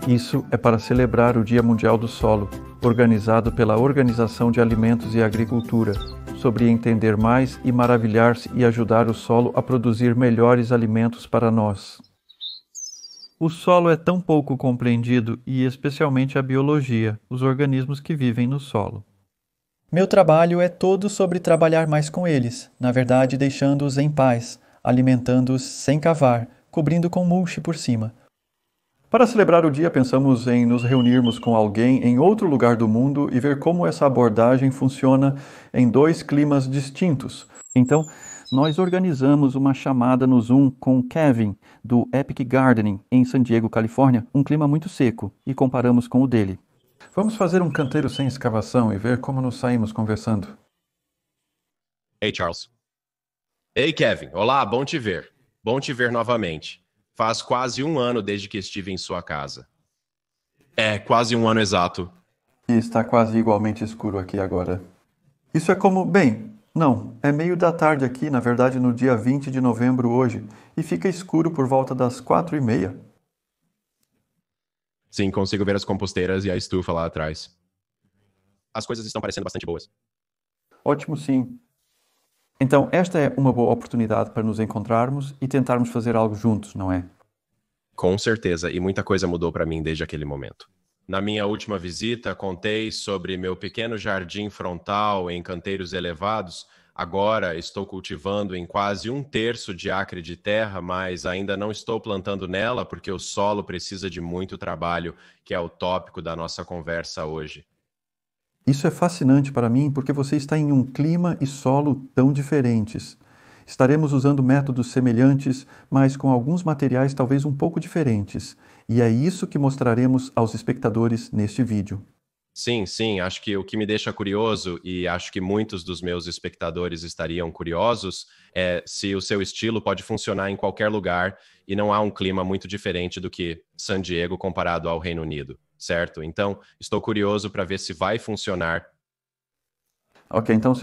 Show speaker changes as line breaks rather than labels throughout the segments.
Isso é para celebrar o Dia Mundial do Solo, organizado pela Organização de Alimentos e Agricultura, sobre entender mais e maravilhar-se e ajudar o solo a produzir melhores alimentos para nós. O solo é tão pouco compreendido e especialmente a biologia, os organismos que vivem no solo.
Meu trabalho é todo sobre trabalhar mais com eles, na verdade deixando-os em paz, alimentando-os sem cavar, cobrindo com mulch por cima.
Para celebrar o dia, pensamos em nos reunirmos com alguém em outro lugar do mundo e ver como essa abordagem funciona em dois climas distintos. Então, nós organizamos uma chamada no Zoom com Kevin, do Epic Gardening, em San Diego, Califórnia, um clima muito seco, e comparamos com o dele. Vamos fazer um canteiro sem escavação e ver como nos saímos conversando.
Ei, Charles. Ei, Kevin. Olá, bom te ver. Bom te ver novamente. Faz quase um ano desde que estive em sua casa. É, quase um ano exato.
E está quase igualmente escuro aqui agora. Isso é como... Bem, não, é meio da tarde aqui, na verdade no dia 20 de novembro hoje, e fica escuro por volta das 4:30.
Sim, consigo ver as composteiras e a estufa lá atrás. As coisas estão parecendo bastante boas.
Ótimo, sim. Então, esta é uma boa oportunidade para nos encontrarmos e tentarmos fazer algo juntos, não é?
Com certeza, e muita coisa mudou para mim desde aquele momento. Na minha última visita, contei sobre meu pequeno jardim frontal em canteiros elevados. Agora estou cultivando em quase 1/3 de acre de terra, mas ainda não estou plantando nela porque o solo precisa de muito trabalho, que é o tópico da nossa conversa hoje.
Isso é fascinante para mim porque você está em um clima e solo tão diferentes. Estaremos usando métodos semelhantes, mas com alguns materiais talvez um pouco diferentes. E é isso que mostraremos aos espectadores neste vídeo.
Sim, acho que o que me deixa curioso, e acho que muitos dos meus espectadores estariam curiosos, é se o seu estilo pode funcionar em qualquer lugar e não há um clima muito diferente do que San Diego comparado ao Reino Unido, certo? Então, estou curioso para ver se vai funcionar.
Ok, então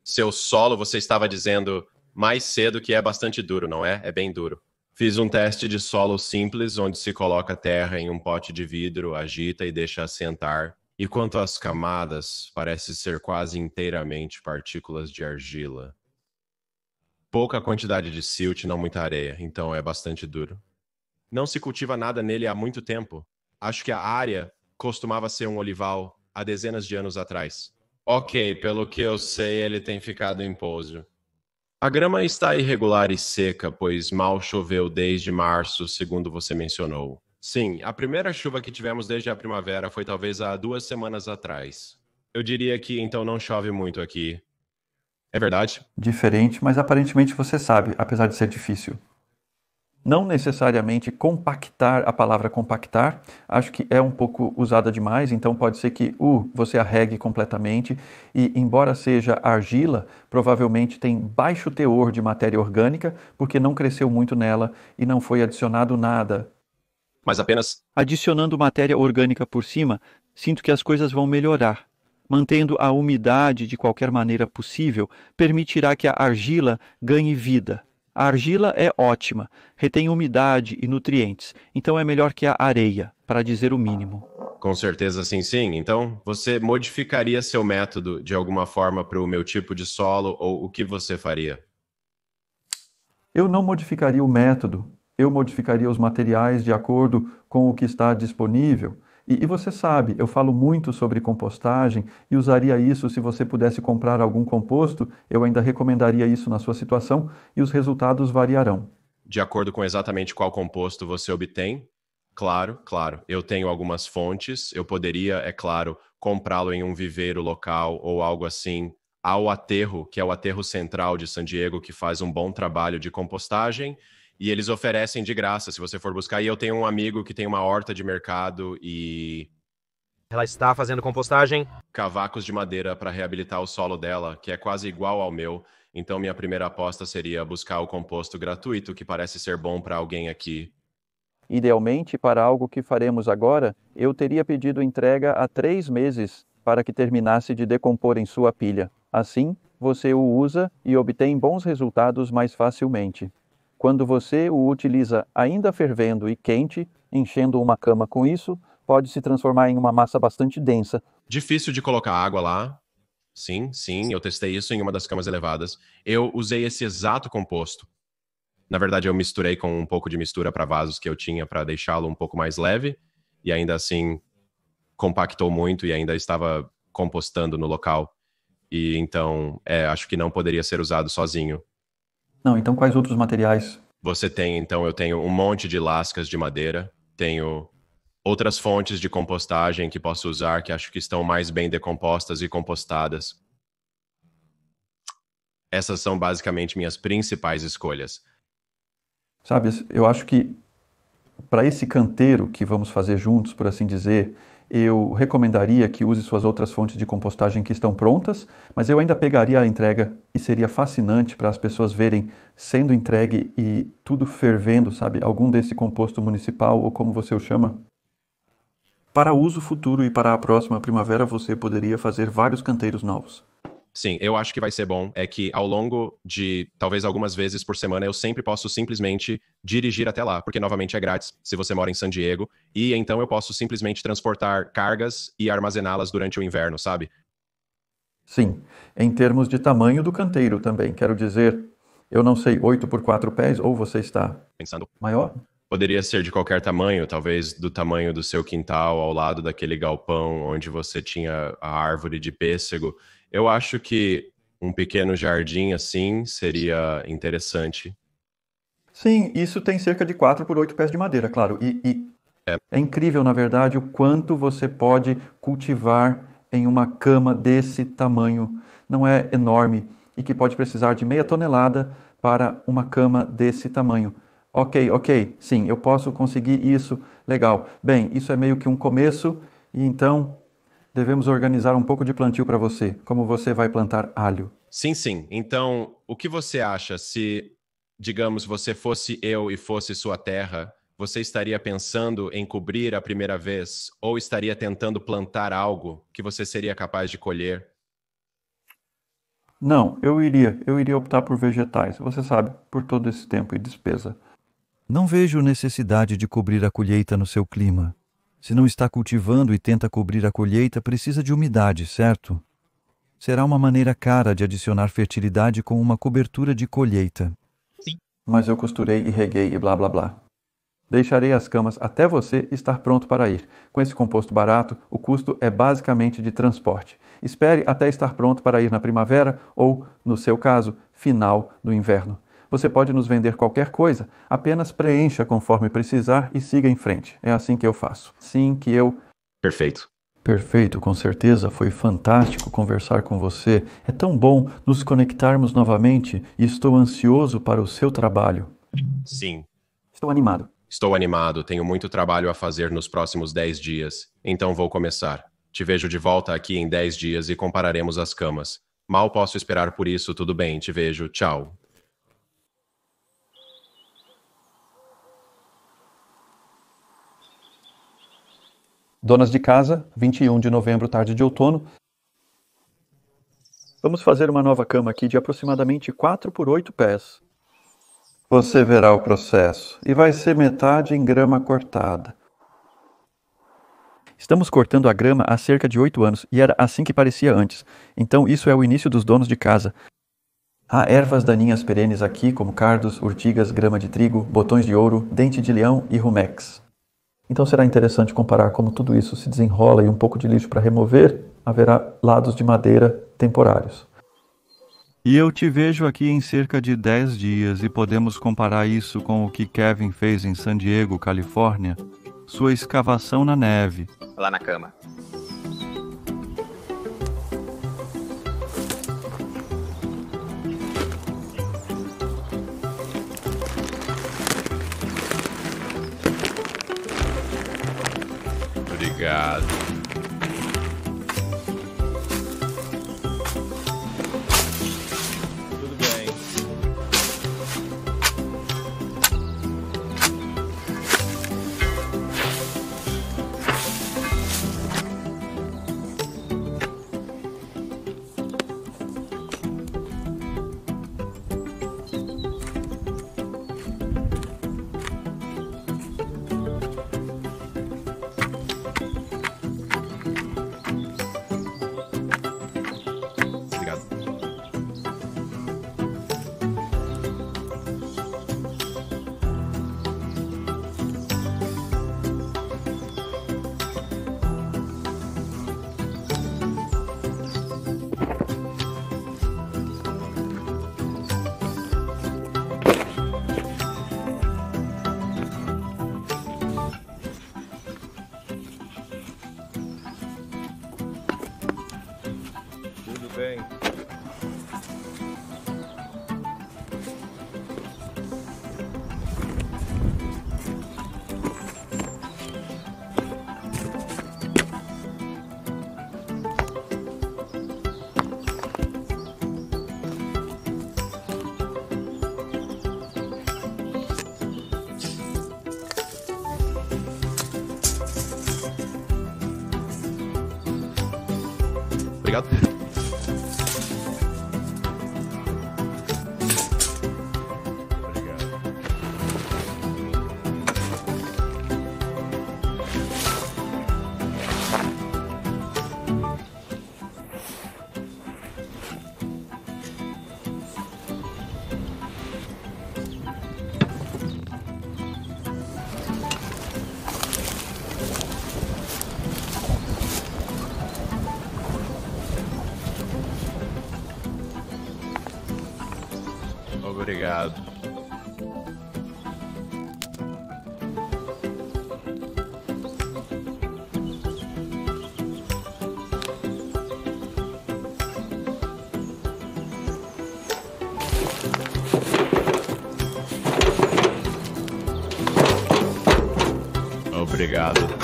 Seu solo, você estava dizendo mais cedo que é bastante duro, não é? É bem duro. Fiz um teste de solo simples, onde se coloca terra em um pote de vidro, agita e deixa assentar. E quanto às camadas, parece ser quase inteiramente partículas de argila. Pouca quantidade de silt, não muita areia, então é bastante duro. Não se cultiva nada nele há muito tempo. Acho que a área costumava ser um olival há dezenas de anos atrás. Ok, pelo que eu sei, ele tem ficado em pouso. A grama está irregular e seca, pois mal choveu desde março, segundo você mencionou. Sim, a primeira chuva que tivemos desde a primavera foi talvez há 2 semanas atrás. Eu diria que então não chove muito aqui. É verdade?
diferente, mas aparentemente você sabe, apesar de ser difícil. Não necessariamente compactar, a palavra compactar, acho que é um pouco usada demais, então pode ser que você arregue completamente e, embora seja argila, provavelmente tem baixo teor de matéria orgânica, porque não cresceu muito nela e não foi adicionado nada.
Mas apenas...
Adicionando matéria orgânica por cima, sinto que as coisas vão melhorar. Mantendo a umidade de qualquer maneira possível, permitirá que a argila ganhe vida. A argila é ótima, retém umidade e nutrientes, então é melhor que a areia, para dizer o mínimo.
Com certeza sim. Então, você modificaria seu método de alguma forma para o meu tipo de solo ou o que você faria?
Eu não modificaria o método, eu modificaria os materiais de acordo com o que está disponível. E você sabe, eu falo muito sobre compostagem e usaria isso se você pudesse comprar algum composto, eu ainda recomendaria isso na sua situação e os resultados variarão.
De acordo com exatamente qual composto você obtém? Claro. Eu tenho algumas fontes. Eu poderia, é claro, comprá-lo em um viveiro local ou algo assim. Há o Aterro, que é o Aterro Central de San Diego, que faz um bom trabalho de compostagem. E eles oferecem de graça, se você for buscar. E eu tenho um amigo que tem uma horta de mercado e...
Ela está fazendo compostagem?
Cavacos de madeira para reabilitar o solo dela, que é quase igual ao meu. Então minha primeira aposta seria buscar o composto gratuito, que parece ser bom para alguém aqui.
Idealmente, para algo que faremos agora, eu teria pedido entrega há 3 meses para que terminasse de decompor em sua pilha. Assim, você o usa e obtém bons resultados mais facilmente. Quando você o utiliza ainda fervendo e quente, Enchendo uma cama com isso, pode se transformar em uma massa bastante densa.
Difícil de colocar água lá. Sim, eu testei isso em uma das camas elevadas. Eu usei esse exato composto. Na verdade, eu misturei com um pouco de mistura para vasos que eu tinha para deixá-lo um pouco mais leve, e ainda assim compactou muito e ainda estava compostando no local. E então, acho que não poderia ser usado sozinho.
Não, então quais outros materiais?
Você tem, então, eu tenho um monte de lascas de madeira, tenho outras fontes de compostagem que posso usar, que acho que estão mais bem decompostas e compostadas. Essas são basicamente minhas principais escolhas.
Sabe, eu acho que para esse canteiro que vamos fazer juntos, por assim dizer, eu recomendaria que use suas outras fontes de compostagem que estão prontas, mas eu ainda pegaria a entrega e seria fascinante para as pessoas verem sendo entregue e tudo fervendo, sabe? Algum desse composto municipal, ou como você o chama. Para uso futuro e para a próxima primavera, você poderia fazer vários canteiros novos.
Sim, eu acho que vai ser bom é que ao longo de talvez algumas vezes por semana eu sempre posso simplesmente dirigir até lá, porque novamente é grátis se você mora em San Diego, e então eu posso simplesmente transportar cargas e armazená-las durante o inverno, sabe?
Sim, em termos de tamanho do canteiro também, quero dizer, eu não sei, 8 por 4 pés, ou você está
Pensando,
maior?
poderia ser de qualquer tamanho, talvez do tamanho do seu quintal ao lado daquele galpão onde você tinha a árvore de pêssego. Eu acho que um pequeno jardim assim seria interessante.
Sim, isso tem cerca de 4 por 8 pés de madeira, claro. É incrível, na verdade, o quanto você pode cultivar em uma cama desse tamanho. Não é enorme e que pode precisar de meia tonelada para uma cama desse tamanho. Ok, sim, eu posso conseguir isso. Legal. Bem, isso é meio que um começo e então devemos organizar um pouco de plantio para você. Como você vai plantar alho?
Sim. Então, o que você acha se, digamos, você fosse eu e fosse sua terra, você estaria pensando em cobrir a primeira vez ou estaria tentando plantar algo que você seria capaz de colher?
Não, eu iria optar por vegetais, você sabe, por todo esse tempo e despesa.
Não vejo necessidade de cobrir a colheita no seu clima. Se não está cultivando e tenta cobrir a colheita, precisa de umidade, certo? Será uma maneira cara de adicionar fertilidade com uma cobertura de colheita.
Mas eu costurei e reguei e blá blá blá. Deixarei as camas até você estar pronto para ir. Com esse composto barato, o custo é basicamente de transporte. Espere até estar pronto para ir na primavera ou, no seu caso, final do inverno. Você pode nos vender qualquer coisa, apenas preencha conforme precisar e siga em frente. É assim que eu faço. Sim, que eu...
Perfeito.
Perfeito, com certeza. Foi fantástico conversar com você. É tão bom nos conectarmos novamente e estou ansioso para o seu trabalho.
Sim.
Estou animado.
Estou animado, tenho muito trabalho a fazer nos próximos 10 dias, então vou começar. Te vejo de volta aqui em 10 dias e compararemos as camas. Mal posso esperar por isso, tudo bem, te vejo, tchau.
Donas de casa, 21 de novembro, tarde de outono. Vamos fazer uma nova cama aqui de aproximadamente 4 por 8 pés. Você verá o processo e vai ser metade em grama cortada. Estamos cortando a grama há cerca de 8 anos e era assim que parecia antes. Então isso é o início dos donos de casa. Há ervas daninhas perenes aqui, como cardos, urtigas, grama de trigo, botões de ouro, dente de leão e rumex. Então será interessante comparar como tudo isso se desenrola e um pouco de lixo para remover, haverá lados de madeira temporários.
E eu te vejo aqui em cerca de 10 dias e podemos comparar isso com o que Kevin fez em San Diego, Califórnia. Sua escavação na neve.
Lá na cama.
Obrigado. Tudo bem. Obrigado. Obrigado. Obrigado.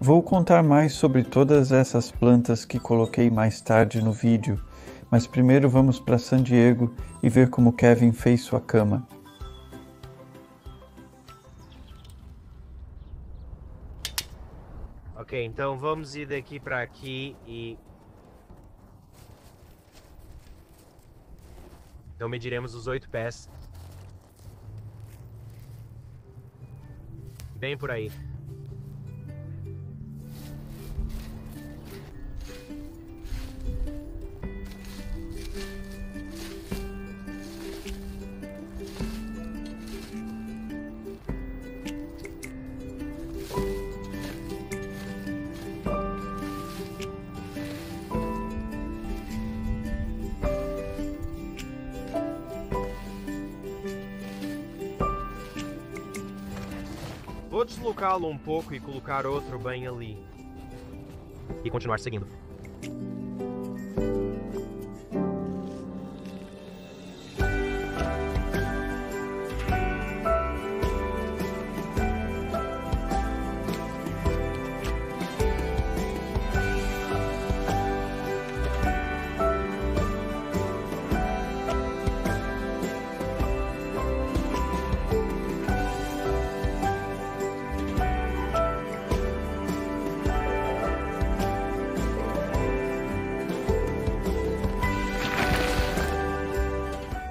Vou contar mais sobre todas essas plantas que coloquei mais tarde no vídeo, mas primeiro vamos para San Diego e ver como Kevin fez sua cama.
Ok, então vamos ir daqui para aqui e... Então mediremos os 8 pés. Bem por aí. Vou deslocá-lo um pouco e colocar outro bem ali. E continuar seguindo.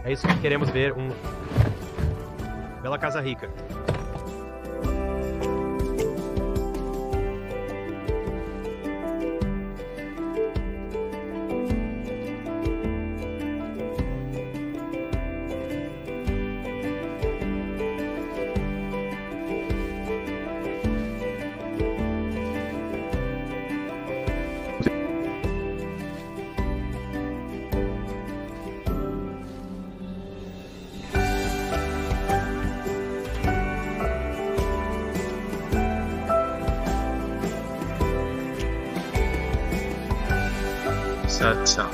É isso que queremos ver, bela casa rica.
Tchau.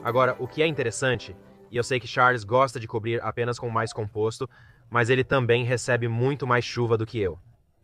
Agora, o que é interessante E eu sei que Charles gosta de cobrir apenas com mais composto, mas ele também recebe muito mais chuva do que eu.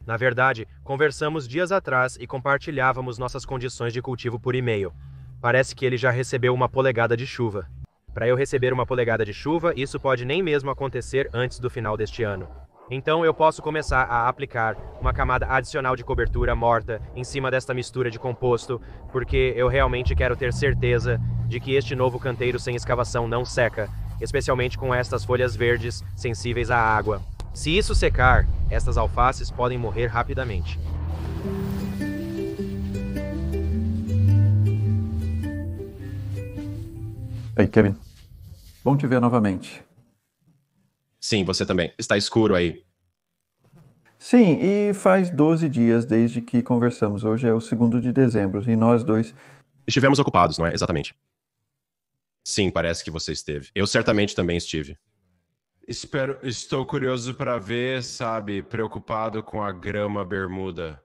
Na verdade, conversamos dias atrás e compartilhávamos nossas condições de cultivo por e-mail. Parece que ele já recebeu 1 polegada de chuva. Para eu receber 1 polegada de chuva, isso pode nem mesmo acontecer antes do final deste ano. Então eu posso começar a aplicar uma camada adicional de cobertura morta em cima desta mistura de composto, porque eu realmente quero ter certeza de que este novo canteiro sem escavação não seca, especialmente com estas folhas verdes sensíveis à água. Se isso secar, estas alfaces podem morrer rapidamente.
Ei, Kevin. Bom te ver novamente.
Sim, você também. Está escuro aí.
Sim, e faz 12 dias desde que conversamos. Hoje é o 2º de dezembro e nós dois...
Estivemos ocupados, não é? Exatamente. Sim, parece que você esteve. Eu certamente também estive. Estou curioso para ver, sabe, preocupado com a grama bermuda.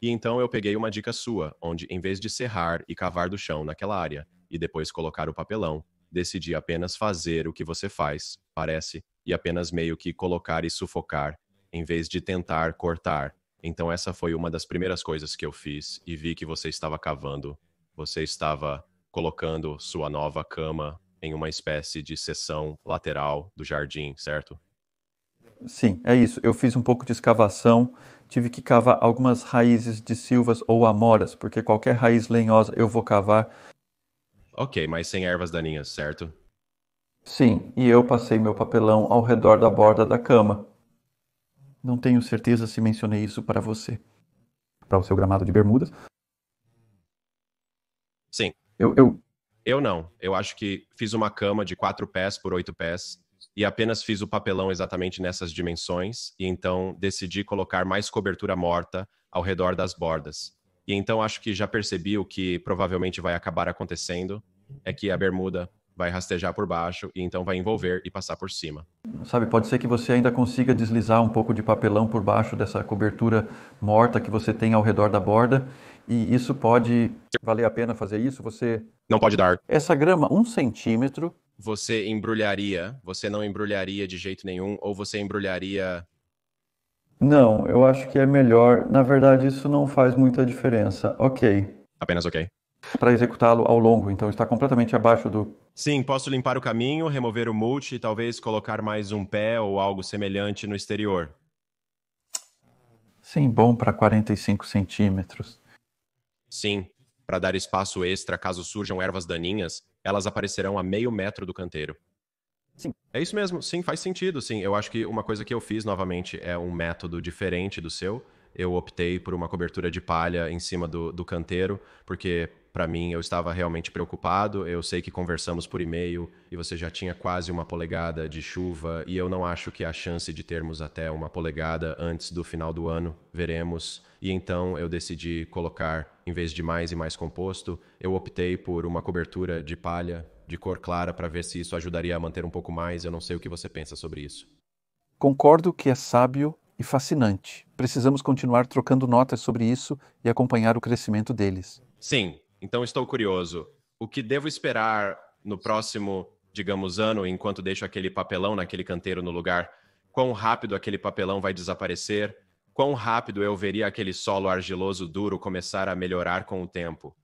E então eu peguei uma dica sua, onde em vez de serrar e cavar do chão naquela área, e depois colocar o papelão, decidi apenas fazer o que você faz, parece, e apenas meio que colocar e sufocar, em vez de tentar cortar. Então essa foi uma das primeiras coisas que eu fiz, e vi que você estava cavando. Você estava colocando sua nova cama em uma espécie de seção lateral do jardim, certo?
Sim, é isso. Eu fiz um pouco de escavação, tive que cavar algumas raízes de silvas ou amoras, porque qualquer raiz lenhosa eu vou cavar.
Ok, mas sem ervas daninhas, certo?
Sim, e eu passei meu papelão ao redor da borda da cama. Não tenho certeza se mencionei isso para você. Para o seu gramado de bermudas.
Sim.
Eu
não. Eu acho que fiz uma cama de 4 pés por 8 pés e apenas fiz o papelão exatamente nessas dimensões e então decidi colocar mais cobertura morta ao redor das bordas. E então acho que já percebi o que provavelmente vai acabar acontecendo, é que a bermuda vai rastejar por baixo e então vai envolver e passar por cima.
Sabe, pode ser que você ainda consiga deslizar um pouco de papelão por baixo dessa cobertura morta que você tem ao redor da borda. E isso pode valer a pena fazer isso.
Não pode dar.
Essa grama, 1 centímetro.
Você embrulharia, você não embrulharia de jeito nenhum, ou você embrulharia...
Não, eu acho que é melhor. Na verdade, isso não faz muita diferença. Ok.
Apenas ok.
Para executá-lo ao longo, então está completamente abaixo do...
Sim, posso limpar o caminho, remover o mulch e talvez colocar mais um pé ou algo semelhante no exterior.
Sim, bom para 45 centímetros.
Sim, para dar espaço extra caso surjam ervas daninhas, elas aparecerão a meio metro do canteiro.
Sim.
É isso mesmo, sim, faz sentido, sim. Eu acho que uma coisa que eu fiz, novamente, é um método diferente do seu. Eu optei por uma cobertura de palha em cima do canteiro, porque, para mim, eu estava realmente preocupado. Eu sei que conversamos por e-mail e você já tinha quase 1 polegada de chuva, e eu não acho que há chance de termos até 1 polegada antes do final do ano. Veremos. E então eu decidi colocar, em vez de mais e mais composto, eu optei por uma cobertura de palha de cor clara para ver se isso ajudaria a manter um pouco mais. Eu não sei o que você pensa sobre isso.
Concordo que é sábio e fascinante. Precisamos continuar trocando notas sobre isso e acompanhar o crescimento deles.
Sim, então estou curioso. O que devo esperar no próximo, digamos, ano, enquanto deixo aquele papelão naquele canteiro no lugar? Quão rápido aquele papelão vai desaparecer? Quão rápido eu veria aquele solo argiloso duro começar a melhorar com o tempo?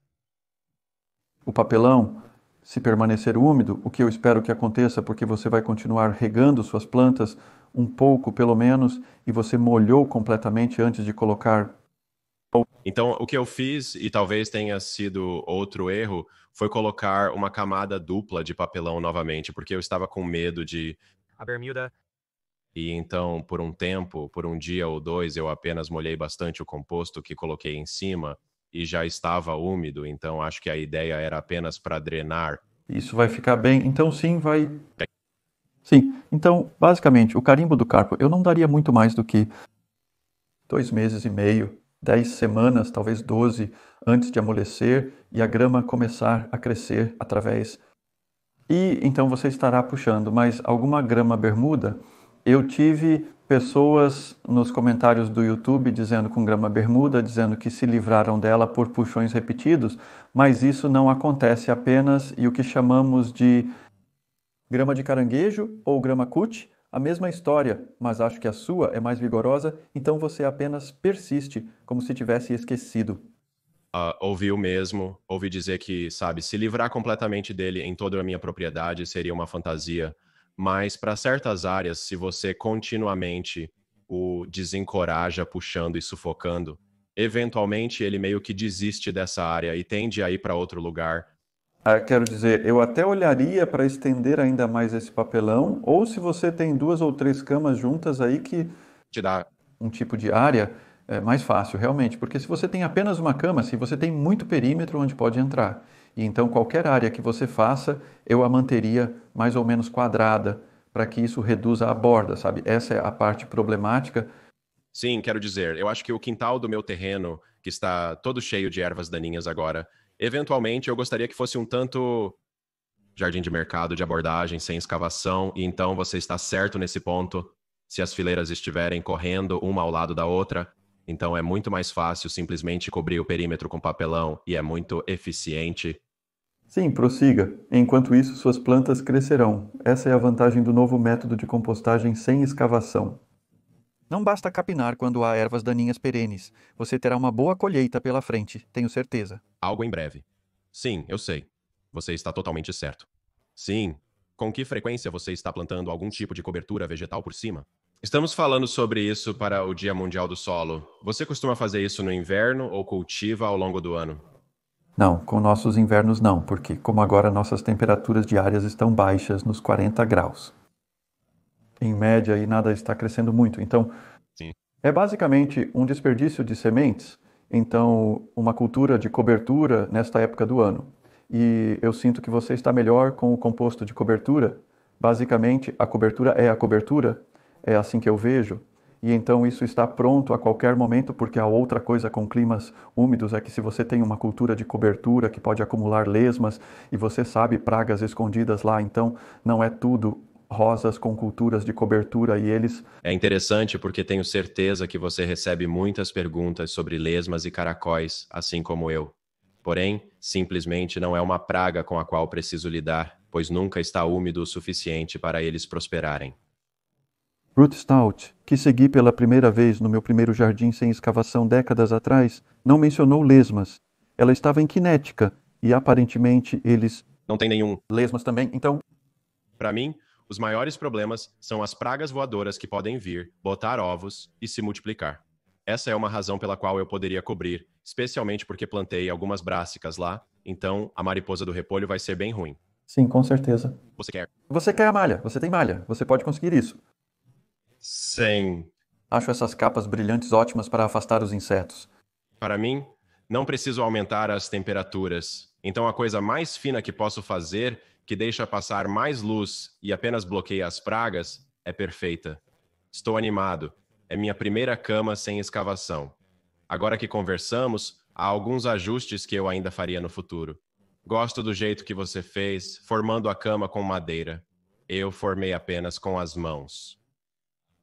O papelão, se permanecer úmido, o que eu espero que aconteça, porque você vai continuar regando suas plantas um pouco, pelo menos, e você molhou completamente antes de colocar...
Então, o que eu fiz, e talvez tenha sido outro erro, foi colocar uma camada dupla de papelão novamente, porque eu estava com medo de...
A bermuda...
E então, por um tempo, por um dia ou dois, eu apenas molhei bastante o composto que coloquei em cima e já estava úmido, então acho que a ideia era apenas para drenar.
Isso vai ficar bem, então sim, vai... Sim, então, basicamente, o carimbo do carpo, eu não daria muito mais do que 2 meses e meio, 10 semanas, talvez 12, antes de amolecer e a grama começar a crescer através. E então você estará puxando, mas alguma grama bermuda, eu tive pessoas nos comentários do YouTube dizendo com grama bermuda, dizendo que se livraram dela por puxões repetidos, mas isso não acontece apenas e o que chamamos de grama de caranguejo ou grama cut, a mesma história, mas acho que a sua é mais vigorosa, então você apenas persiste, como se tivesse esquecido.
Ouvi mesmo, ouvi dizer que, sabe, se livrar completamente dele em toda a minha propriedade seria uma fantasia, mas para certas áreas, se você continuamente o desencoraja, puxando e sufocando, eventualmente ele meio que desiste dessa área e tende a ir para outro lugar.
Quero dizer, eu até olharia para estender ainda mais esse papelão, ou se você tem 2 ou 3 camas juntas aí que
Te dá.
um tipo de área, é mais fácil, realmente, porque se você tem apenas uma cama, se você tem muito perímetro onde pode entrar, e então qualquer área que você faça, eu a manteria mais ou menos quadrada, para que isso reduza a borda, sabe? Essa é a parte problemática.
Sim, quero dizer, eu acho que o quintal do meu terreno, que está todo cheio de ervas daninhas agora, eventualmente eu gostaria que fosse um tanto jardim de mercado, de abordagem, sem escavação, e então você está certo nesse ponto. Se as fileiras estiverem correndo uma ao lado da outra, então é muito mais fácil simplesmente cobrir o perímetro com papelão e é muito eficiente.
Sim, prossiga. Enquanto isso, suas plantas crescerão. Essa é a vantagem do novo método de compostagem sem escavação.
Não basta capinar quando há ervas daninhas perenes. Você terá uma boa colheita pela frente, tenho certeza.
Algo em breve. Sim, eu sei. Você está totalmente certo. Sim. Com que frequência você está plantando algum tipo de cobertura vegetal por cima? Estamos falando sobre isso para o Dia Mundial do Solo. Você costuma fazer isso no inverno ou cultiva ao longo do ano?
Não, com nossos invernos não, porque como agora nossas temperaturas diárias estão baixas nos 40 graus. Em média, e nada está crescendo muito. Então,
Sim.
é basicamente um desperdício de sementes, então uma cultura de cobertura nesta época do ano. E eu sinto que você está melhor com o composto de cobertura. Basicamente, a cobertura é a cobertura, é assim que eu vejo. E então isso está pronto a qualquer momento, porque a outra coisa com climas úmidos é que se você tem uma cultura de cobertura que pode acumular lesmas, e você sabe pragas escondidas lá, então não é tudo rosas com culturas de cobertura e eles...
É interessante porque tenho certeza que você recebe muitas perguntas sobre lesmas e caracóis, assim como eu. Porém, simplesmente não é uma praga com a qual preciso lidar, pois nunca está úmido o suficiente para eles prosperarem.
Ruth Stout, que segui pela primeira vez no meu primeiro jardim sem escavação décadas atrás, não mencionou lesmas. Ela estava em Kinética e aparentemente eles...
Não tem nenhum.
Lesmas também, então...
Para mim, os maiores problemas são as pragas voadoras que podem vir, botar ovos e se multiplicar. Essa é uma razão pela qual eu poderia cobrir, especialmente porque plantei algumas brássicas lá, então a mariposa do repolho vai ser bem ruim.
Sim, com certeza.
Você quer?
Você quer a malha, você tem malha, você pode conseguir isso.
Sim.
Acho essas capas brilhantes ótimas para afastar os insetos.
Para mim, não preciso aumentar as temperaturas. Então a coisa mais fina que posso fazer, que deixa passar mais luz e apenas bloqueia as pragas, é perfeita. Estou animado. É minha primeira cama sem escavação. Agora que conversamos, há alguns ajustes que eu ainda faria no futuro. Gosto do jeito que você fez, formando a cama com madeira. Eu formei apenas com as mãos.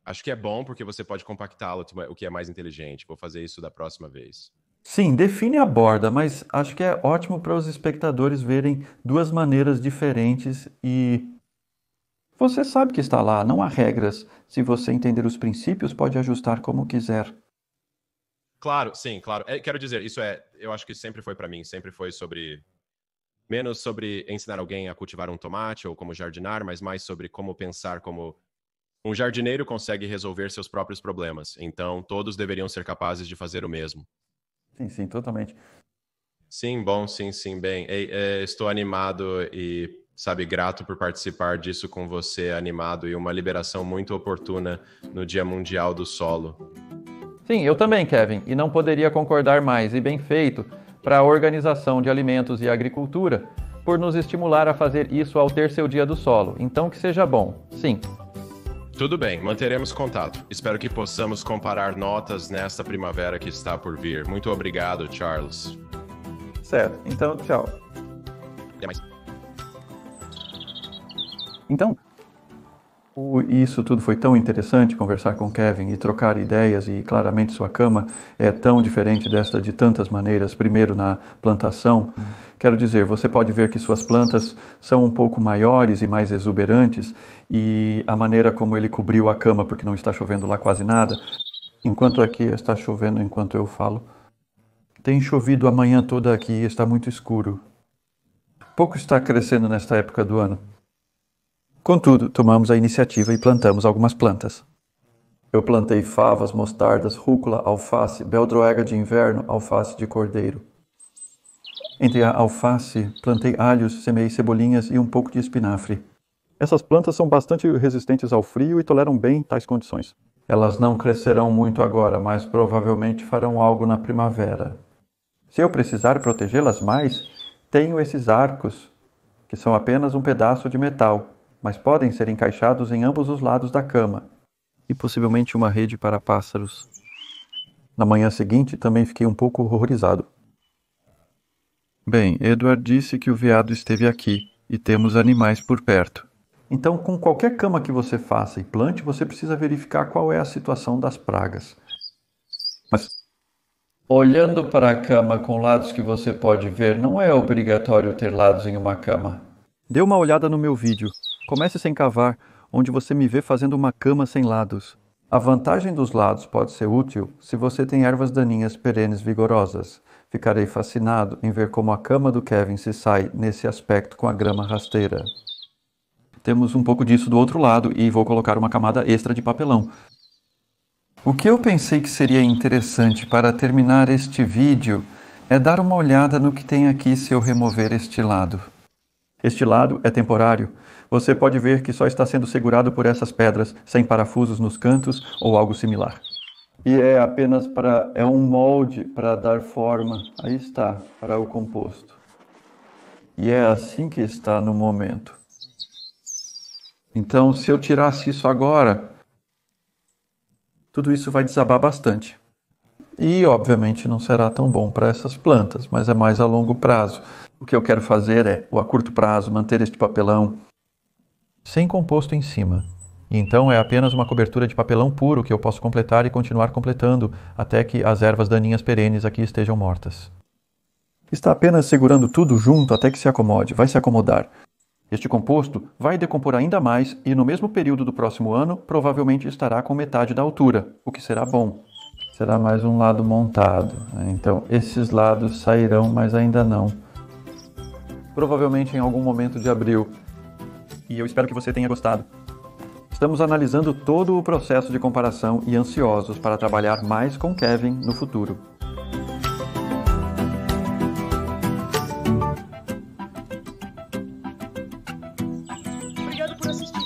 Acho que é bom porque você pode compactá-lo, o que é mais inteligente. Vou fazer isso da próxima vez.
Sim, define a borda, mas acho que é ótimo para os espectadores verem duas maneiras diferentes e... Você sabe que está lá, não há regras. Se você entender os princípios, pode ajustar como quiser.
Claro, sim, claro. Quero dizer, eu acho que sempre foi para mim, sempre foi menos sobre ensinar alguém a cultivar um tomate ou como jardinar, mas mais sobre como pensar como um jardineiro consegue resolver seus próprios problemas. Então, todos deveriam ser capazes de fazer o mesmo.
Sim, totalmente.
Sim, bom, sim, bem. Estou animado e, sabe, grato por participar disso com você, animado, e uma liberação muito oportuna no Dia Mundial do Solo.
Sim, eu também, Kevin, e não poderia concordar mais, e bem feito, para a Organização de Alimentos e Agricultura, por nos estimular a fazer isso ao ter seu Dia do Solo. Então que seja bom, sim.
Tudo bem, manteremos contato. Espero que possamos comparar notas nesta primavera que está por vir. Muito obrigado, Charles.
Certo, então tchau.
Até mais.
Então, E isso tudo foi tão interessante, conversar com Kevin e trocar ideias, e claramente sua cama é tão diferente desta de tantas maneiras. Primeiro, na plantação, quero dizer, você pode ver que suas plantas são um pouco maiores e mais exuberantes, e a maneira como ele cobriu a cama, porque não está chovendo lá quase nada, enquanto aqui está chovendo enquanto eu falo. Tem chovido a manhã toda aqui e está muito escuro. Pouco está crescendo nesta época do ano. Contudo, tomamos a iniciativa e plantamos algumas plantas. Eu plantei favas, mostardas, rúcula, alface, beldroega de inverno, alface de cordeiro. Entre a alface, plantei alhos, semeei cebolinhas e um pouco de espinafre. Essas plantas são bastante resistentes ao frio e toleram bem tais condições. Elas não crescerão muito agora, mas provavelmente farão algo na primavera. Se eu precisar protegê-las mais, tenho esses arcos, que são apenas um pedaço de metal, mas podem ser encaixados em ambos os lados da cama, e possivelmente uma rede para pássaros. Na manhã seguinte, também fiquei um pouco horrorizado. Bem, Edward disse que o veado esteve aqui, e temos animais por perto. Então, com qualquer cama que você faça e plante, você precisa verificar qual é a situação das pragas. Mas, olhando para a cama com lados que você pode ver, não é obrigatório ter lados em uma cama. Dê uma olhada no meu vídeo. Comece sem cavar, onde você me vê fazendo uma cama sem lados. A vantagem dos lados pode ser útil se você tem ervas daninhas perenes vigorosas. Ficarei fascinado em ver como a cama do Kevin se sai nesse aspecto com a grama rasteira. Temos um pouco disso do outro lado e vou colocar uma camada extra de papelão. O que eu pensei que seria interessante para terminar este vídeo é dar uma olhada no que tem aqui se eu remover este lado. Este lado é temporário. Você pode ver que só está sendo segurado por essas pedras, sem parafusos nos cantos ou algo similar. E é apenas é um molde para dar forma, aí está, para o composto. E é assim que está no momento. Então, se eu tirasse isso agora, tudo isso vai desabar bastante. E, obviamente, não será tão bom para essas plantas, mas é mais a longo prazo. O que eu quero fazer é, a curto prazo, manter este papelão sem composto em cima. E então é apenas uma cobertura de papelão puro que eu posso completar e continuar completando até que as ervas daninhas perenes aqui estejam mortas. Está apenas segurando tudo junto até que se acomode, vai se acomodar. Este composto vai decompor ainda mais e no mesmo período do próximo ano provavelmente estará com metade da altura, o que será bom. Será mais um lado montado, né? Então esses lados sairão, mas ainda não. Provavelmente em algum momento de abril. E eu espero que você tenha gostado. Estamos analisando todo o processo de comparação e ansiosos para trabalhar mais com Kevin no futuro.
Obrigado por assistir.